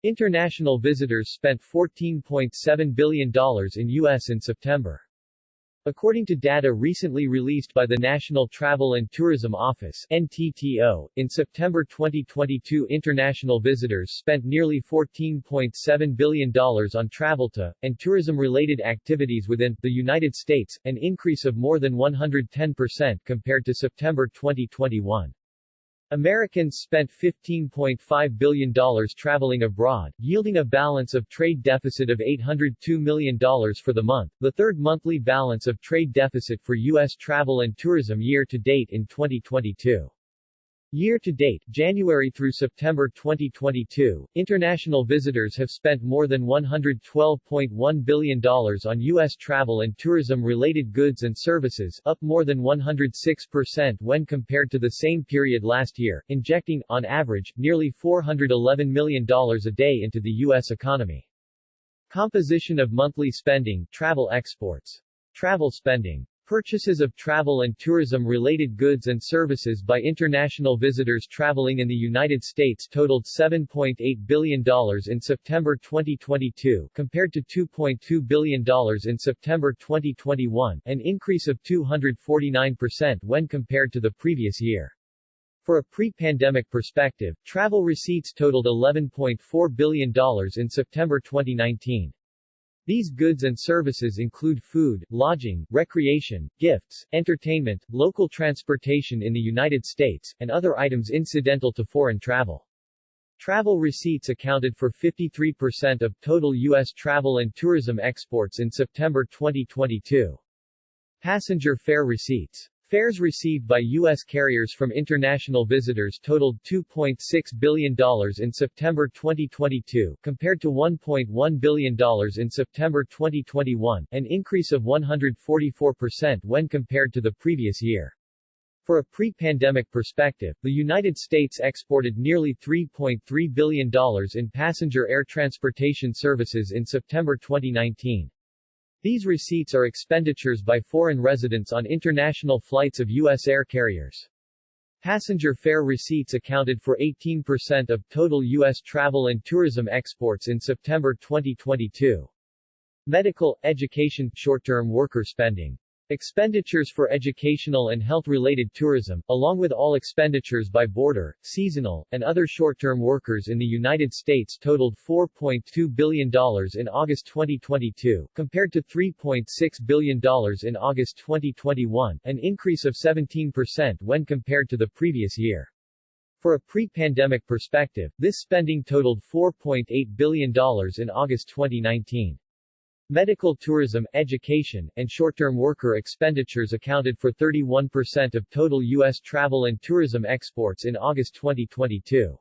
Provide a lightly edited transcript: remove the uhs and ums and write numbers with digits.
International visitors spent $14.7 billion in U.S. in September. According to data recently released by the National Travel and Tourism Office (NTTO), in September 2022 international visitors spent nearly $14.7 billion on travel to, and tourism-related activities within, the United States, an increase of more than 110% compared to September 2021. Americans spent $15.5 billion traveling abroad, yielding a balance of trade deficit of $802 million for the month, the third monthly balance of trade deficit for U.S. travel and tourism year-to-date in 2022. Year-to-date, January through September 2022, international visitors have spent more than $112.1 billion on U.S. travel and tourism-related goods and services, up more than 106% when compared to the same period last year, injecting, on average, nearly $411 million a day into the U.S. economy. Composition of monthly spending, travel exports. Travel spending. Purchases of travel and tourism-related goods and services by international visitors traveling in the United States totaled $7.8 billion in September 2022, compared to $2.2 billion in September 2021, an increase of 249% when compared to the previous year. For a pre-pandemic perspective, travel receipts totaled $11.4 billion in September 2019. These goods and services include food, lodging, recreation, gifts, entertainment, local transportation in the United States, and other items incidental to foreign travel. Travel receipts accounted for 53% of total U.S. travel and tourism exports in September 2022. Passenger fare receipts. Fares received by U.S. carriers from international visitors totaled $2.6 billion in September 2022, compared to $1.1 billion in September 2021, an increase of 144% when compared to the previous year. For a pre-pandemic perspective, the United States exported nearly $3.3 billion in passenger air transportation services in September 2019. These receipts are expenditures by foreign residents on international flights of U.S. air carriers. Passenger fare receipts accounted for 18% of total U.S. travel and tourism exports in September 2022. Medical, education, short-term worker spending. Expenditures for educational and health-related tourism, along with all expenditures by border, seasonal, and other short-term workers in the United States totaled $4.2 billion in August 2022, compared to $3.6 billion in August 2021, an increase of 17% when compared to the previous year. For a pre-pandemic perspective, this spending totaled $4.8 billion in August 2019. Medical tourism, education, and short-term worker expenditures accounted for 31% of total U.S. travel and tourism exports in August 2022.